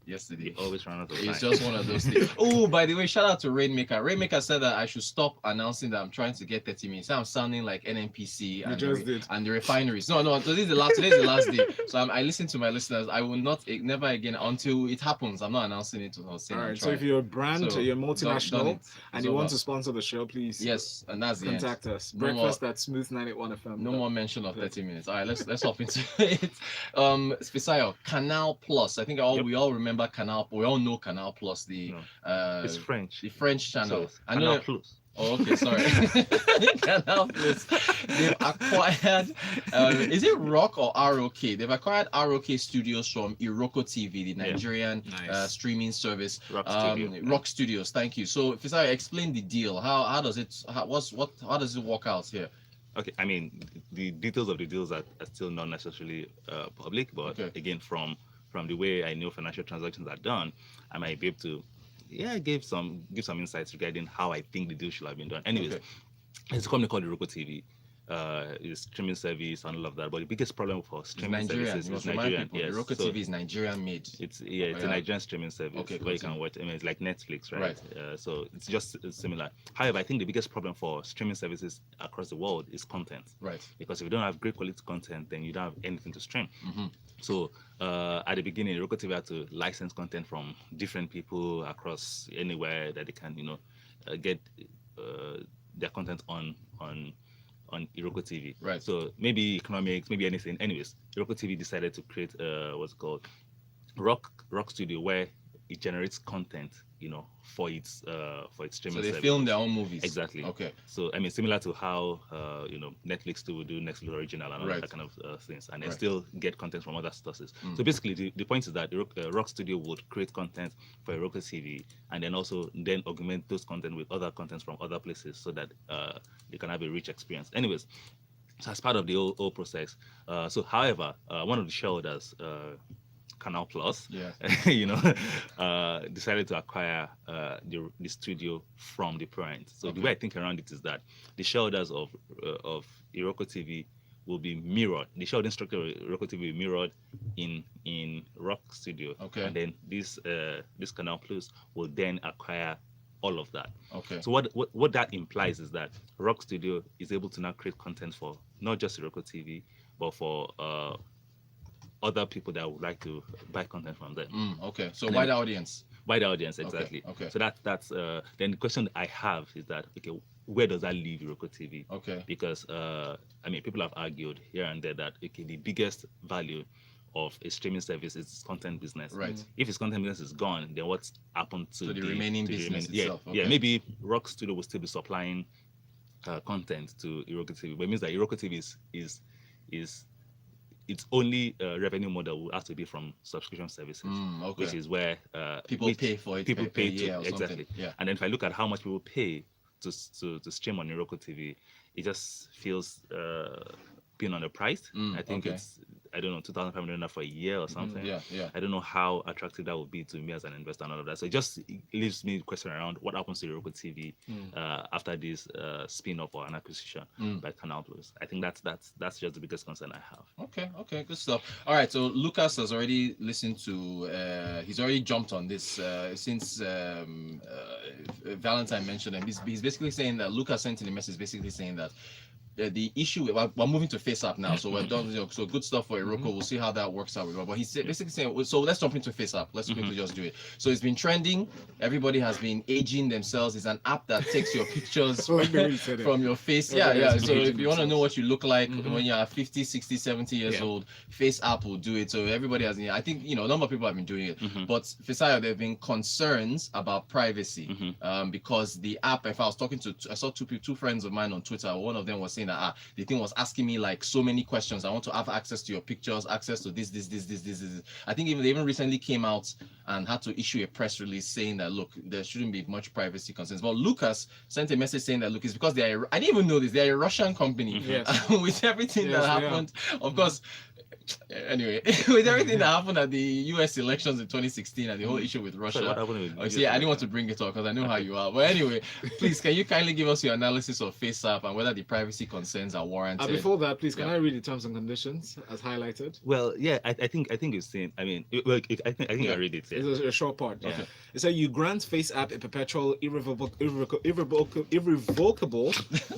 yesterday. They always run out of It's time. just one of those things. Oh, by the way, shout out to Rainmaker. Rainmaker said that I should stop announcing that I'm trying to get 30 minutes. I'm sounding like NNPC You just did. and the refineries. No, no, today is the last. Today is the last day. So I listen to my listeners. I will not, never again until it happens. I'm not announcing it or saying All I'm right. So trying. if you're a brand, So, you're done multinational, it. and It's you want over. to sponsor the show, please Yes, and that's the end. contact us. No more. Breakfast at Smooth 981 FM. No more mention of 30 minutes. All right, let's hop into it. Fisayo, Canal Plus. I think Yep. we all remember Canal. We all know Canal Plus, No, it's French. the French So channel. it's I Canal know. Plus. Oh, okay, sorry. Canal Plus. They've acquired. Is it Rock or ROK? They've acquired ROK Studios from Iroko TV, the Nigerian Nice. streaming service. Rock Studio. Rock Studios. Thank you. So, Fisayo, explain the deal. How does it? How does it work out here? Okay, I mean, the details of the deals are still not necessarily public, but Okay. again, from the way I know financial transactions are done, I might be able to, give some insights regarding how I think the deal should have been done. Anyways, Okay. it's a company called Iroko TV. It's streaming service and all of that, but the biggest problem for streaming Nigerian. services You must is remind Nigerian. people. Yes, Roku so TV is Nigerian made. it's a Yeah. Nigerian streaming service Okay, where you can continue. watch. I mean, it's like Netflix, right? Right. So it's just similar. However, I think the biggest problem for streaming services across the world is content. Right. Because if you don't have great quality content, then you don't have anything to stream. Mm-hmm. So at the beginning, Roku TV had to license content from different people across anywhere that they can, get their content on Iroko TV. Right. So maybe economics, maybe anything. Anyways, Iroko TV decided to create what's called Rock Studio, where it generates content, for its streaming So they service. film their own movies. Exactly. Okay. So I mean, similar to how Netflix will do Netflix original and all Right. that kind of things, and then Right. still get content from other sources. Mm. So basically, the point is that Rock Studio would create content for Roku TV, and then also then augment those content with other contents from other places, so that they can have a rich experience. Anyways, so as part of the whole process, however, one of the shareholders. Canal Plus, Yeah. decided to acquire the studio from the parent. So Okay. the way I think around it is that the shareholders of Iroko TV will be mirrored. The shareholding structure of Iroko TV will be mirrored in Rock Studio. Okay. And then this Canal Plus will then acquire all of that. Okay. So what that implies is that Rock Studio is able to now create content for not just Iroko TV, but for other people that would like to buy content from them. Okay. So And wider then- audience. By the audience, exactly. okay. So that's then the question I have is that, okay, where does that leave Iroko TV? Okay. Because people have argued here and there that, okay, the biggest value of a streaming service is content business. Right. If its content business is gone, then what's happened to the remaining business itself? Yeah, Okay. maybe Rock Studio will still be supplying content to Iroko TV, but it means that Iroko TV is its only revenue model will have to be from subscription services, Okay. which is where People pay for it. people per pay year to or something. exactly. Yeah. And then if I look at how much people pay to stream on Iroko TV, it just feels being underpriced. I think okay. it's, I don't know, 2,500 for a year or something. Yeah. I don't know how attractive that would be to me as an investor and all of that. So it just leaves me question around what happens to Iroko TV after this spin-off or an acquisition by Canal Plus. I think that's just the biggest concern I have. Okay, good stuff. All right, so Lucas has already listened to, he's already jumped on this since Valentine mentioned him. He's basically saying that Lucas sent in a message basically saying that the issue, we're moving to FaceApp now, so we're done. So good stuff for Iroko. We'll see how that works out. But he's basically saying, so let's jump into FaceApp. Let's quickly just do it. So it's been trending. Everybody has been aging themselves. It's an app that takes your pictures from your face. Yeah. So if you want to know what you look like when you're 50, 60, 70 years old, FaceApp will do it. So everybody has, I think, a number of people have been doing it. But Fisayo, there have been concerns about privacy because the app, if I was talking to, I saw two friends of mine on Twitter. One of them was saying that the thing was asking me like so many questions. I want to have access to your pictures, access to this. I think they even recently came out and had to issue a press release saying that, look, there shouldn't be much privacy concerns. But Lucas sent a message saying that, look, it's because they are, I didn't even know this, they're a Russian company. Yes. With everything Yes, that they are. happened, of course, anyway, with everything that happened at the US elections in 2016 and the whole issue with Russia. So what happened with I didn't want to bring it up because I know how you are. But anyway, please, can you kindly give us your analysis of FaceApp and whether the privacy concerns are warranted? Before that, please, can I read the terms and conditions as highlighted? Well, yeah, I think you've seen. I mean, I think I read it. Yeah. It's a short part. Yeah. Okay. It said you grant FaceApp a perpetual, irrevocable,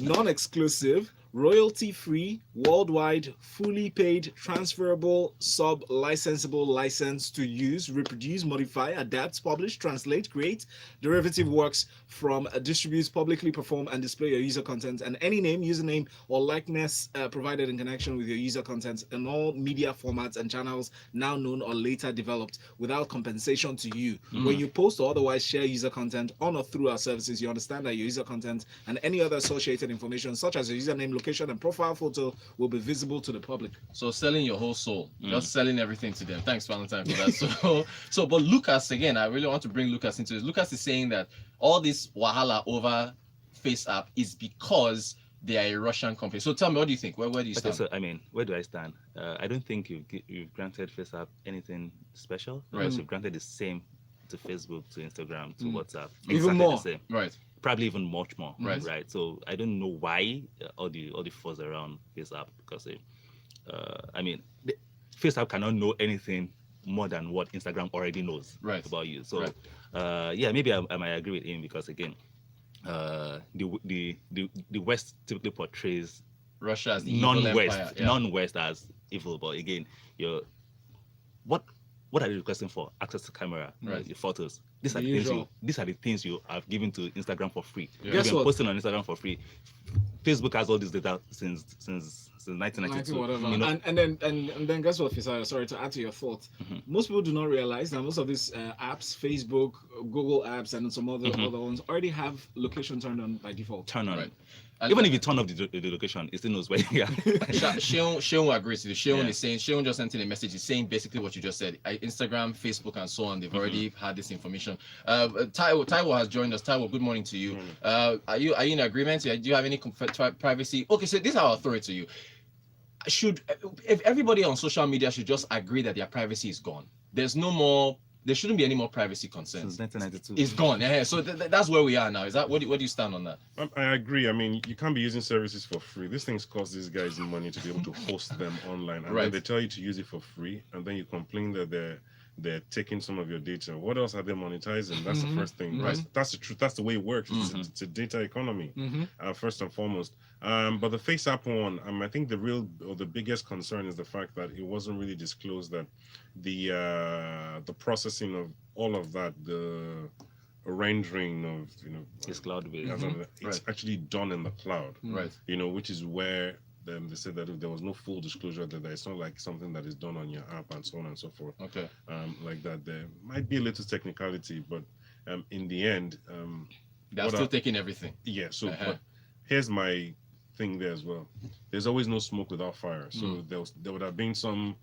non-exclusive, royalty-free, worldwide, fully paid, transferable, sub-licensable license to use, reproduce, modify, adapt, publish, translate, create derivative works from, distribute, publicly perform, and display your user content and any name, username, or likeness provided in connection with your user content in all media formats and channels now known or later developed without compensation to you. When you post or otherwise share user content on or through our services, you understand that your user content and any other associated information, such as your username, location, and profile photo, will be visible to the public. So selling your whole soul, just selling everything to them. Thanks, Valentine, for that. But Lucas, again, I really want to bring Lucas into this. Lucas is saying that all this wahala over FaceApp is because they are a Russian company. So tell me, what do you think? Where do you stand? Okay, so I mean, where do I stand? I don't think you've granted FaceApp anything special. Right. You've granted the same to Facebook, to Instagram, to WhatsApp. Even Exactly more. the same. Right. Probably even much more. Right. So I don't know why all the fuzz around FaceApp, because I mean, FaceApp cannot know anything more than what Instagram already knows about you. So yeah, maybe I might agree with him, because again, the West typically portrays Russia as the evil empire. Yeah. non-West as evil, but again, what are you requesting for? Access to camera, your photos. These are the things you have given to Instagram for free. Yeah. Guess You've been what? posting on Instagram for free. Facebook has all this data since 1992. Whatever. You know, And then guess what, Fisayo? Sorry to add to your thought. Most people do not realize that most of these apps, Facebook, Google apps, and some other ones already have location turned on by default. turn on. Right. Even if you turn off the location, it still knows where you are. Sheon agrees with you. Sheon Yeah. is saying, Sheon just sent in a message. He's saying basically what you just said. Instagram, Facebook, and so on, they've already had this information. Taiwo has joined us. Taiwo, good morning to you. Are you in agreement? Do you have any privacy? Okay, so this is how I'll throw it to you. If everybody on social media should just agree that their privacy is gone. There shouldn't be any more privacy concerns. Since 1992. It's gone. Yeah. So that's where we are now. Is that what do you stand on that? I agree. I mean, you can't be using services for free. These things cost these guys money to be able to host them online, and then they tell you to use it for free, and then you complain that they're taking some of your data. What else are they monetizing? That's the first thing. That's the truth. That's the way it works. It's a data economy, first and foremost. But the FaceApp one, I think the biggest concern is the fact that it wasn't really disclosed that the processing of all of that, the rendering of It's cloud-based. it's actually done in the cloud, Right. which is where they said that there was no full disclosure that it's not like something that is done on your app and so on and so forth. Okay. Like that, there might be a little technicality, but in the end, They're still taking everything. yeah. So, but here's my thing there as well. There's always no smoke without fire. So there would have been some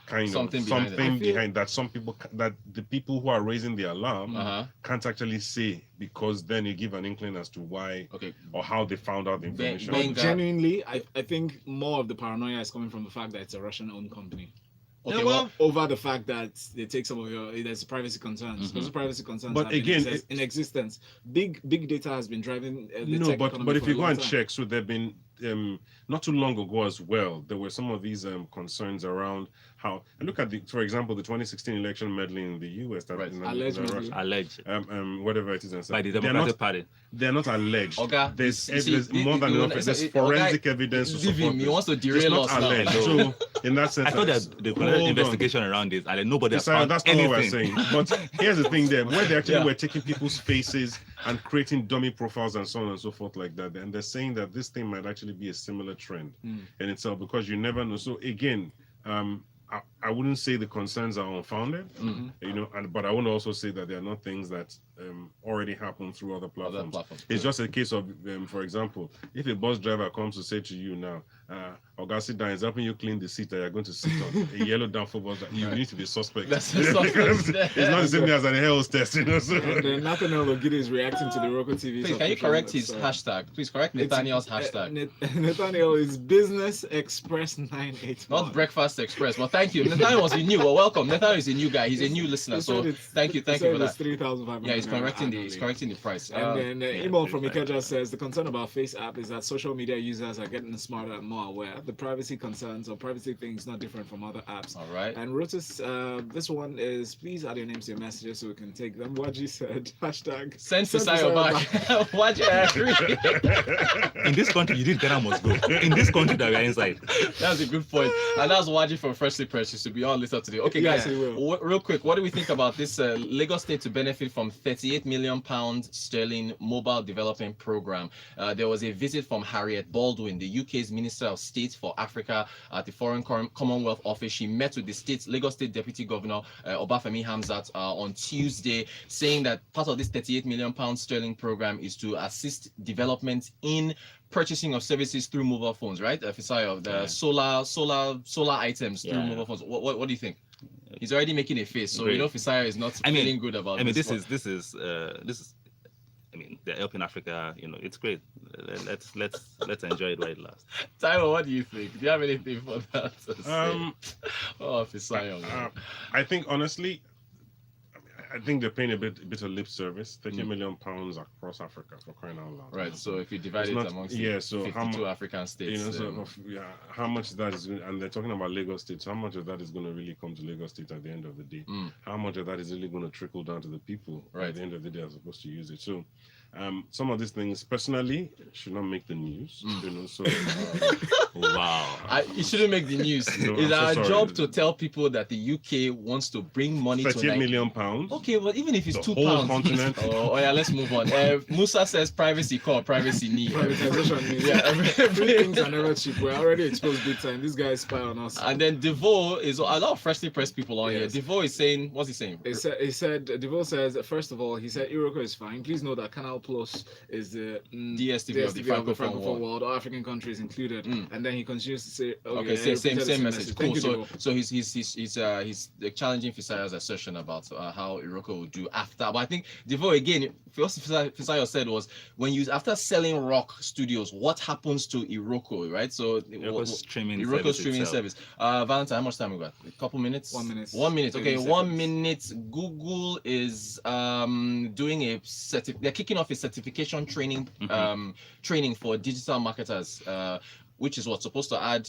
kind Something of behind something it. behind that. Some people that the people who are raising the alarm can't actually say, because then you give an inkling as to why or how they found out the information. Ben- But genuinely, I think more of the paranoia is coming from the fact that it's a Russian-owned company. Okay, well, Over the fact that they take some of there's privacy concerns. Those privacy concerns But have been again, in existence. Big data has been driving the No, tech but economy if for you a go long and time. check, so there've been not too long ago as well, there were some of these concerns around how, and look at for example, the 2016 election meddling in the US that in Allegedly. Russia, Alleged whatever it is, and stuff. by the They're Democratic not, Party. they're not alleged. Oga, There's you see, more than enough. There's forensic evidence to Leave support him. He this. wants to It's derail not us now. alleged. So in that sense, I thought that they conducted hold on. investigation around this, and then nobody has Sorry, found that's not anything. what we're saying. But here's the thing there, where they actually were taking people's faces and creating dummy profiles and so on and so forth like that. And they're saying that this thing might actually be a similar trend in itself, because you never know. So again, I wouldn't say the concerns are unfounded, but I want to also say that there are not things that already happen through other platforms. It's just a case of, for example, if a bus driver comes to say to you now, Oga sit down, is helping you clean the seat that you're going to sit on. A yellow down football, you need to be suspect. That's a suspect. It's not the same thing as an health test, you know. So. And then Nathaniel Ogidi is reacting to the Roku TV. Please, can you correct his hashtag? Please correct Nathaniel's hashtag. Nathaniel is Business Express 981. Not Breakfast Express. Well, thank you. Nathaniel was new. Well, welcome. Nathaniel is a new guy. He's a new listener. So thank you for that. 3,500. Yeah, he's correcting the price. And then Imon from Ikeja says the concern about Face app is that social media users are getting smarter and more aware. The privacy concerns or privacy things not different from other apps. All right. And Rotus, this one is please add your names to your messages so we can take them. Waji said hashtag send Fisayo back. Waji, I agree. In this country, you did Ghana must go. In this country that we are inside. That's a good point. And that's Waji from Freshly Pressed. You should be on listener today. Okay, guys, real quick, what do we think about this Lagos State to benefit from £38 million sterling mobile development program? There was a visit from Harriet Baldwin, the UK's Minister of State for Africa at the Foreign Commonwealth Office. She met with the Lagos State Deputy Governor Obafemi Hamzat on Tuesday, saying that part of this £38 million sterling program is to assist development in purchasing of services through mobile phones, right? Fisayo, the solar items through mobile phones. What do you think? He's already making a face, so Great. you know Fisayo is not feeling good about. I mean, this is. I mean, they're helping Africa. You know, it's great. Let's enjoy it while it lasts. Tyler, what do you think? Do you have anything for that? Fisayo. I think honestly, I think they're paying a bit of lip service. £30 million across Africa, for crying out loud. Right. So if you divide it amongst 52 African states, how much of that is, and they're talking about Lagos State. So how much of that is going to really come to Lagos State at the end of the day? How much of that is really going to trickle down to the people at the end of the day as opposed to use it? So some of these things personally should not make the news. You know, so wow, it shouldn't make the news. It's our job to tell people that the UK wants to bring money to £38 million. Okay, but even if it's the £2, whole continent. Oh yeah, let's move on. Musa says privacy core, privacy need. Privatization means everything's are never cheap. We're already exposed big time. This guy spy on us. And then Devo is a lot of Freshly Pressed people on here. Devo is saying, what's he saying? He said Devo says first of all, he said Iroko is fine. Please know that Canal Plus is the DSTV of the Francophone world, all African countries included. And then he continues to say, same message. Cool. So he's challenging Fisayo's assertion about how Iroko will do after. But I think Devo again, first Fisayo said was after selling Rock Studios, what happens to Iroko, right? So Iroko's streaming service. Valentine, how much time we got? A couple minutes. 1 minute. 1 minute. Okay, 1 minute. Google is doing they're kicking off a certification training training for digital marketers, which is what's supposed to add.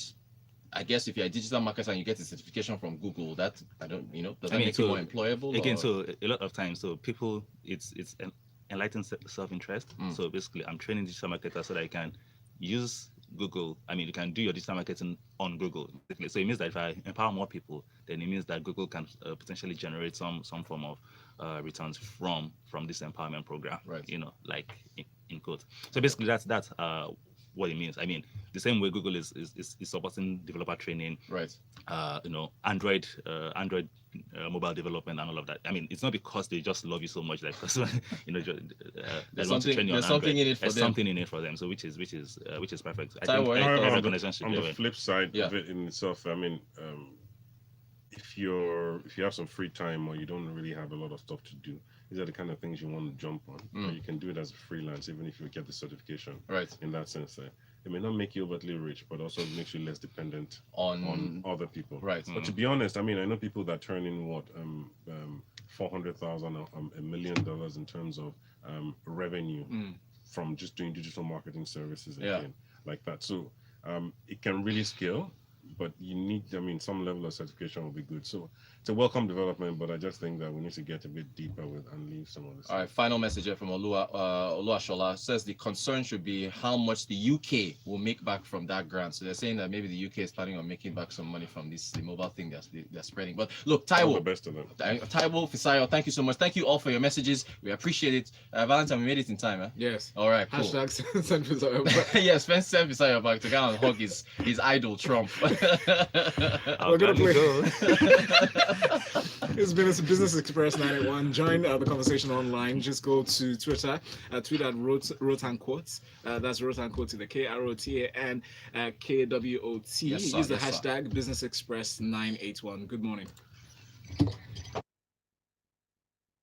I guess if you're a digital marketer and you get a certification from Google, that does that make you more employable? Again, so a lot of times, so people, it's an enlightened self-interest. So basically, I'm training digital marketers so that I can use Google. I mean, you can do your digital marketing on Google. So it means that if I empower more people, then it means that Google can potentially generate some form of returns from this empowerment program. Right. You know, like in quotes. So basically, that's what it means. I mean, the same way Google is supporting developer training, right? Android mobile development and all of that. I mean, it's not because they just love you so much, like there's something in it for them. Something in it for them. So which is perfect. I think on the flip side of it in itself, I mean, if you have some free time or you don't really have a lot of stuff to do, these are the kind of things you want to jump on. You can do it as a freelance, even if you get the certification. Right. In that sense, it may not make you overtly rich, but also makes you less dependent on other people. Right. But to be honest, I mean, I know people that turn in $400,000 or $1 million in terms of revenue from just doing digital marketing services again, like that. So it can really scale. But you need, some level of certification will be good. So it's a welcome development, but I just think that we need to get a bit deeper with and leave some of this. All right, final message here from Oluwashola says the concern should be how much the UK will make back from that grant. So they're saying that maybe the UK is planning on making back some money from the mobile thing they're spreading. But look, Taiwo, all the best of them. Taiwo, Fisayo, thank you so much. Thank you all for your messages. We appreciate it. Valentine, we made it in time, eh? Yes. All right, cool. Hashtag send Fisayo back. Yes, send Fisayo back to go and hug his idol Trump. We're gonna play. It's been Business Express 981. Join the conversation online. Just go to Twitter, tweet at Rotan Quotes. That's Rotan Quotes to the KROTA and KWOT. Yes, sir. Use the Yes, sir. hashtag Business Express 981. Good morning.